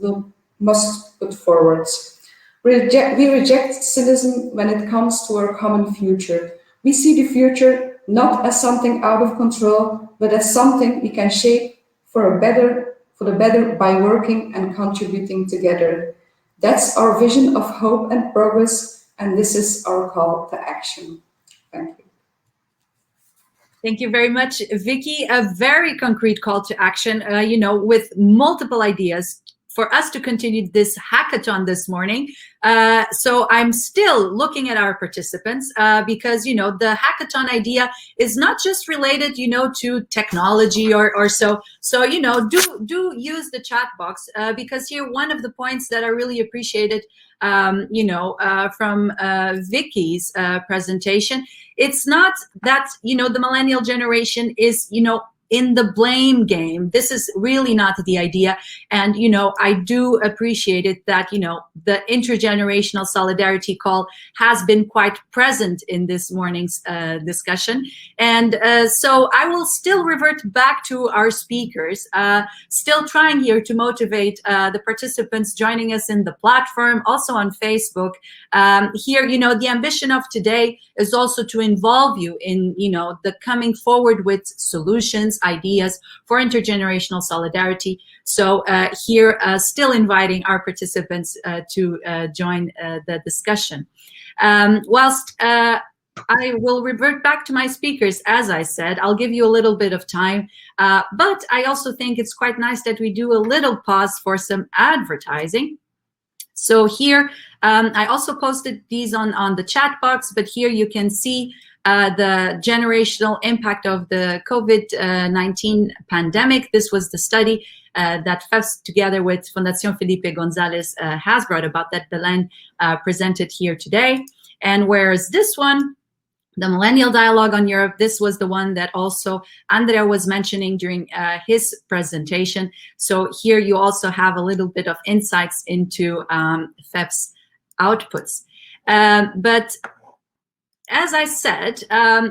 must put forward. We reject cynicism when it comes to our common future. We see the future not as something out of control, but as something we can shape for the better by working and contributing together. That's our vision of hope and progress, and this is our call to action. Thank you. Thank you very much, Vicky. A very concrete call to action, with multiple ideas for us to continue this hackathon this morning. So I'm still looking at our participants because, the hackathon idea is not just related, to technology or so. So, do use the chat box because here one of the points that I really appreciated, from Vicky's presentation, it's not that, the millennial generation is, in the blame game. This is really not the idea. And, I do appreciate it that, the intergenerational solidarity call has been quite present in this morning's discussion. And so I will still revert back to our speakers, still trying here to motivate the participants joining us in the platform, also on Facebook. Here, the ambition of today is also to involve you in, the coming forward with solutions, ideas for intergenerational solidarity. So here, still inviting our participants to join the discussion. Whilst I will revert back to my speakers, as I said, I'll give you a little bit of time, but I also think it's quite nice that we do a little pause for some advertising. So here, I also posted these on the chat box, but here you can see the generational impact of the COVID-19 pandemic. This was the study that FEPS, together with Fundación Felipe González, has brought about, that BELÉN presented here today. And whereas this one, the Millennial Dialogue on Europe, this was the one that also Andrea was mentioning during his presentation. So here you also have a little bit of insights into FEPS outputs. But as I said,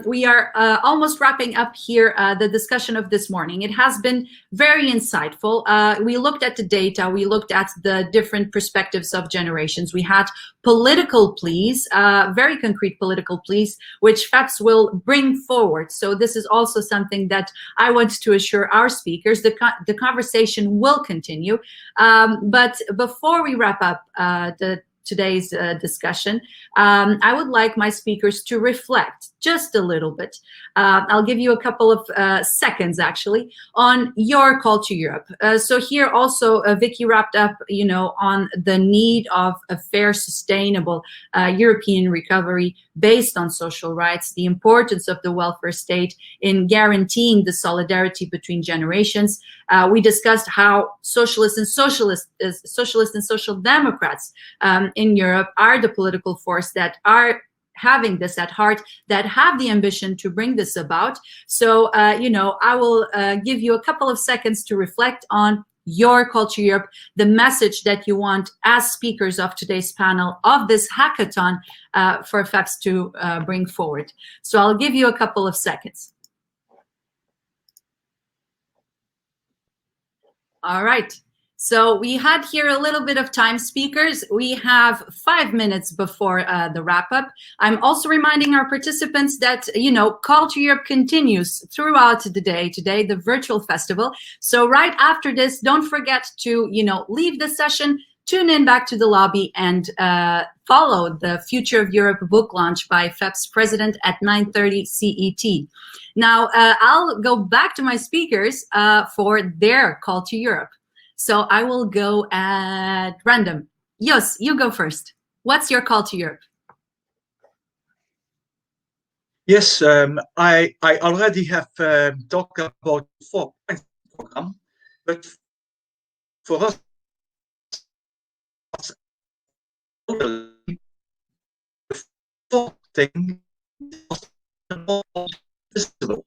we are almost wrapping up here the discussion of this morning. It has been very insightful. We looked at the data, we looked at the different perspectives of generations. We had political pleas, very concrete political pleas, which FEPS will bring forward. So this is also something that I want to assure our speakers. The conversation will continue. But before we wrap up today's discussion, I would like my speakers to reflect just a little bit. I'll give you a couple of seconds, actually, on your call to Europe. So here also, Vicky wrapped up, on the need of a fair, sustainable European recovery based on social rights, the importance of the welfare state in guaranteeing the solidarity between generations. We discussed how socialists and social democrats in Europe are the political force that are having this at heart, that have the ambition to bring this about. So, I will give you a couple of seconds to reflect on your call to Europe, the message that you want as speakers of today's panel, of this hackathon, for FEPS to bring forward. So I'll give you a couple of seconds. All right. So we had here a little bit of time, speakers. We have 5 minutes before the wrap up. I'm also reminding our participants that, Call to Europe continues throughout the day today, the virtual festival. So right after this, don't forget to, leave the session, tune in back to the lobby, and follow the Future of Europe book launch by FEPS president at 9:30 CET. Now, I'll go back to my speakers for their call to Europe. So I will go at random. Jos, you go first. What's your call to Europe? Yes, I already have talked about 4 points program, but for us, the 4th thing is visible.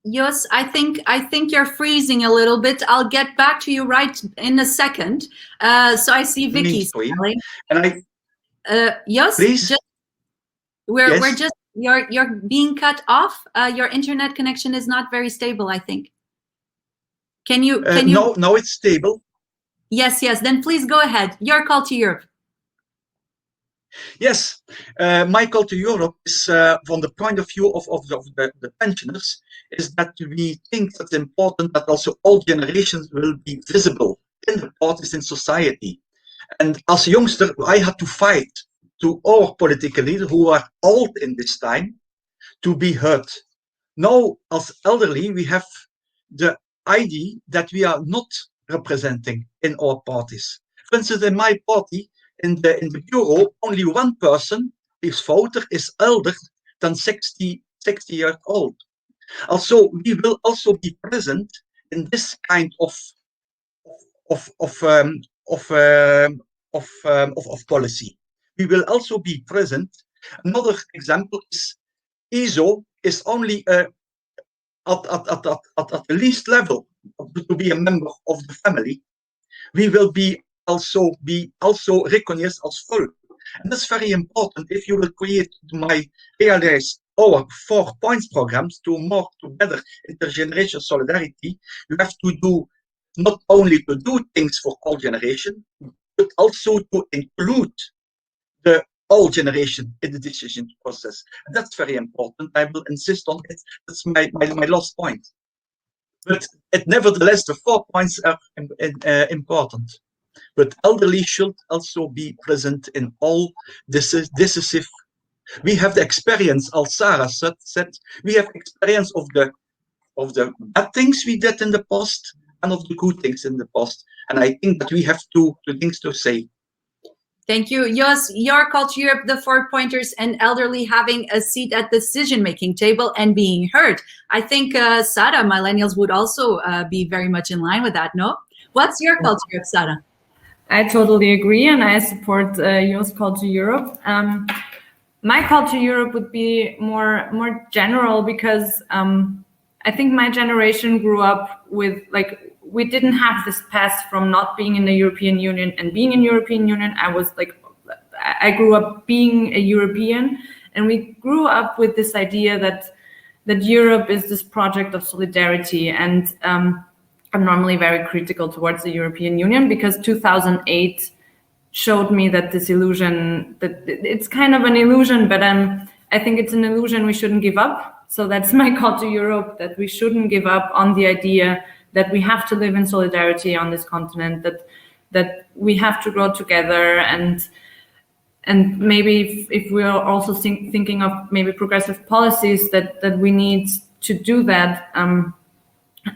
Jos, I think you're freezing a little bit. I'll get back to you right in a second. So I see Vicky smiling. And Jos, please, we're just you're being cut off. Your internet connection is not very stable, I think. Can you? No, it's stable. Yes. Then please go ahead. Your call to Europe. Yes, my call to Europe is from the point of view of the pensioners, is that we think it's important that also all generations will be visible in the parties in society. And as a youngster, I had to fight to our political leaders who are old in this time to be heard. Now, as elderly, we have the idea that we are not representing in our parties. For instance, in my party, in the bureau, only one person, his voter, is older than 60 years old. Also, we will also be present in this kind of policy. We will also be present. Another example is ESO is only at the least level to be a member of the family. We will be also recognized as full. And that's very important. If you will realize our 4 points programs to better intergenerational solidarity, you have to do not only to do things for all generations, but also to include the all generation in the decision process. And that's very important. I will insist on it. That's my last point. But nevertheless, the 4 points are important. But elderly should also be present in all decisive. We have the experience, as SARA said, we have experience of the bad things we did in the past and of the good things in the past. And I think that we have two things to say. Thank you. Yes, your culture, Europe, the 4 pointers, and elderly having a seat at the decision-making table and being heard. I think, Sara, millennials would also be very much in line with that, no? What's your culture, Europe, Sara? I totally agree, and I support yours culture Europe. My culture Europe would be more general because I think my generation grew up with, like, we didn't have this path from not being in the European Union and being in European Union. I grew up being a European, and we grew up with this idea that Europe is this project of solidarity. And I'm normally very critical towards the European Union because 2008 showed me that this illusion, that it's kind of an illusion, but I think it's an illusion we shouldn't give up. So that's my call to Europe, that we shouldn't give up on the idea that we have to live in solidarity on this continent, that we have to grow together, and maybe if we are also thinking of maybe progressive policies that we need to do that.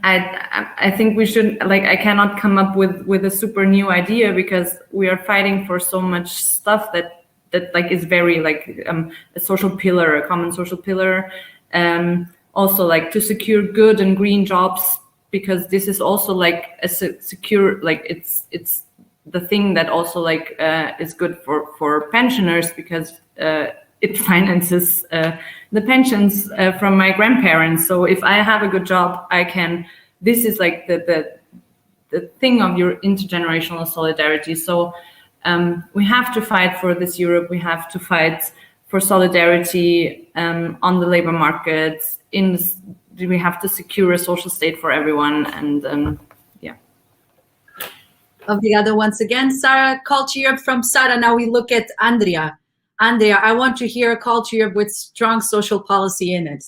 I think we should, like, I cannot come up with a super new idea because we are fighting for so much stuff that like is very like a social pillar, a common social pillar, also like to secure good and green jobs, because this is also like a secure, like it's the thing that also like is good for pensioners, because it finances the pensions from my grandparents. So if I have a good job, I can. This is like the thing of your intergenerational solidarity. So we have to fight for this Europe. We have to fight for solidarity on the labor market. We have to secure a social state for everyone, and yeah. Of the other, once again, Sara, culture Europe from Sara. Now we look at Andrea. Andrea, I want to hear a culture Europe with strong social policy in it.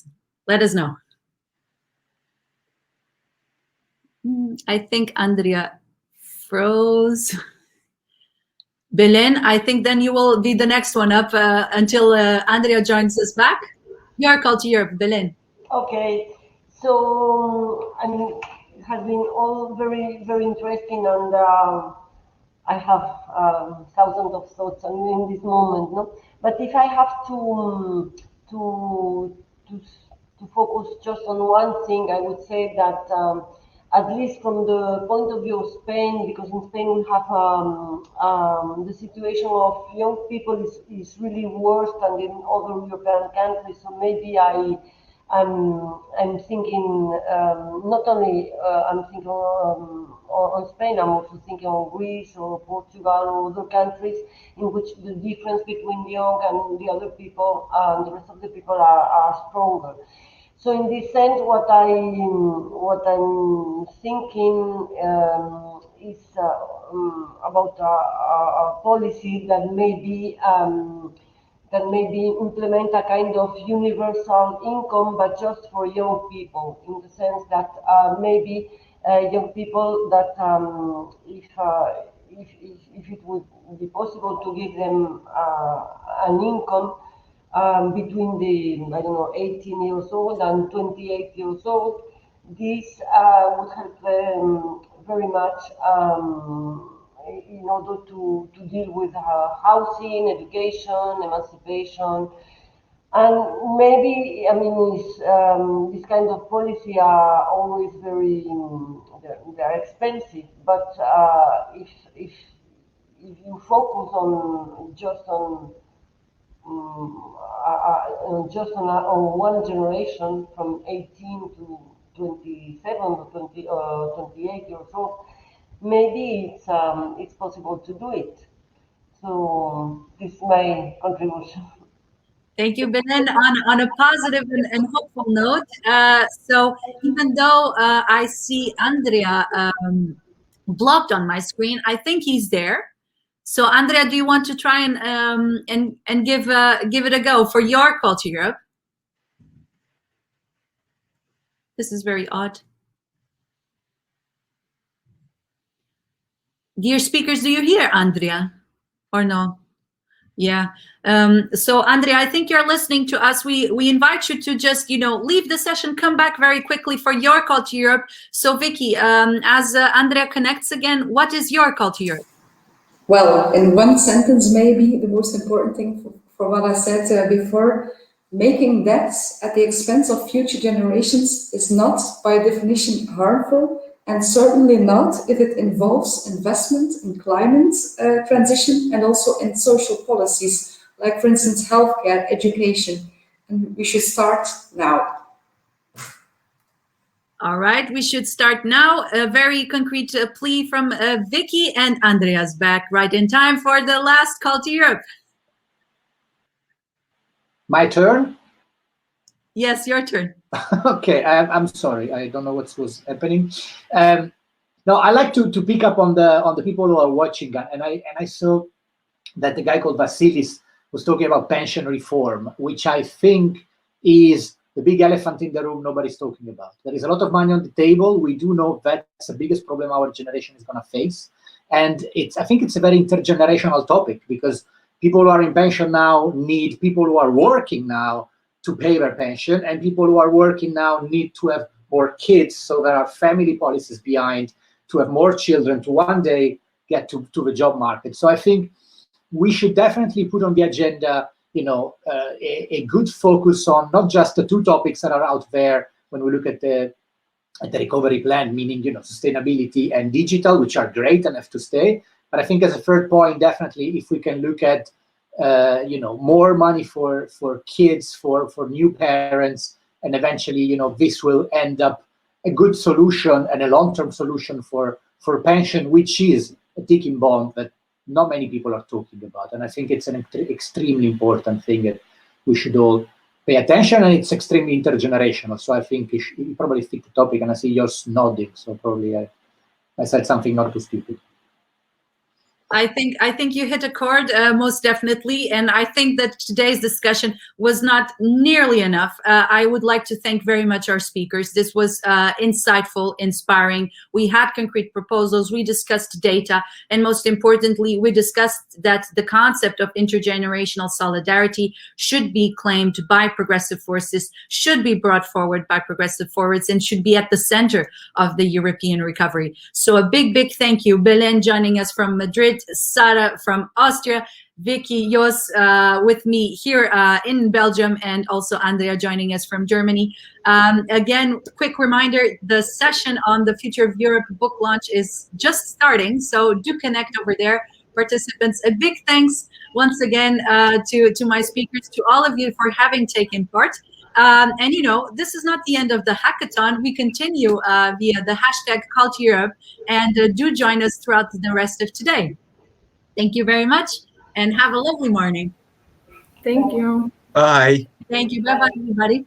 Let us know. I think Andrea froze. BELÉN, I think then you will be the next one up until Andrea joins us back. Your culture Europe, BELÉN. Okay, so I mean, it has been all very, very interesting, and I have thousands of thoughts in this moment, no? But if I have to focus just on one thing, I would say that at least from the point of view of Spain, because in Spain we have the situation of young people is really worse than in other European countries. So maybe I'm thinking not only I'm thinking on Spain, I'm also thinking on Greece or Portugal or other countries in which the difference between young and the other people and the rest of the people are stronger. So in this sense, what I'm thinking is about a policy that maybe implement a kind of universal income, but just for young people, in the sense that maybe young people that if it would be possible to give them an income between the, I don't know, 18 years old and 28 years old, this would help them very much in order to deal with housing, education, emancipation. And maybe, I mean, this kind of policy are always very, they're expensive, but if you focus on just on one generation from 18 to 27 or 28 years old, maybe it's possible to do it. So this is my contribution. Thank you, BELÉN. On a positive and hopeful note, so even though I see Andrea blocked on my screen, I think he's there. So Andrea, do you want to try and give it a go for your culture Europe? This is very odd. Dear speakers, do you hear Andrea or no? Yeah. So Andrea, I think you're listening to us. We invite you to just, leave the session, come back very quickly for your culture Europe. So Vicky, as Andrea connects again, what is your culture Europe? Well, in one sentence, maybe the most important thing for what I said before, making debts at the expense of future generations is not, by definition, harmful, and certainly not if it involves investment in climate transition and also in social policies, like, for instance, healthcare, education. And we should start now. All right, we should start now. A very concrete plea from Vicky, and Andrea's back right in time for the last call to Europe. My turn? Yes, your turn. Okay, I'm sorry. I don't know what was happening. No, I like to pick up on the people who are watching, and I saw that the guy called Vasilis was talking about pension reform, which I think is the big elephant in the room nobody's talking about. There is a lot of money on the table. We do know that's the biggest problem our generation is going to face. And I think it's a very intergenerational topic, because people who are in pension now need people who are working now to pay their pension, and people who are working now need to have more kids, so there are family policies behind to have more children to one day get to the job market. So I think we should definitely put on the agenda, a good focus on not just the two topics that are out there when we look at the recovery plan, meaning sustainability and digital, which are great and have to stay. But I think as a third point, definitely, if we can look at more money for kids, for new parents, and eventually this will end up a good solution and a long-term solution for pension, which is a ticking bomb that not many people are talking about. And I think it's an extremely important thing that we should all pay attention, and it's extremely intergenerational. So I think you probably stick the topic, and I see yours nodding, so probably I said something not too stupid. I think you hit a chord, most definitely, and I think that today's discussion was not nearly enough. I would like to thank very much our speakers. This was insightful, inspiring. We had concrete proposals, we discussed data, and most importantly, we discussed that the concept of intergenerational solidarity should be claimed by progressive forces, should be brought forward by progressive forwards, and should be at the center of the European recovery. So a big, big thank you. BELÉN joining us from Madrid, SARA from Austria, Vicky, Jos with me here in Belgium, and also Andrea joining us from Germany. Again, quick reminder, the session on the Future of Europe book launch is just starting, so do connect over there. Participants, a big thanks once again to my speakers, to all of you for having taken part. And this is not the end of the hackathon. We continue via the hashtag Call to Europe, and do join us throughout the rest of today. Thank you very much, and have a lovely morning. Thank you. Bye. Thank you. Bye-bye, everybody.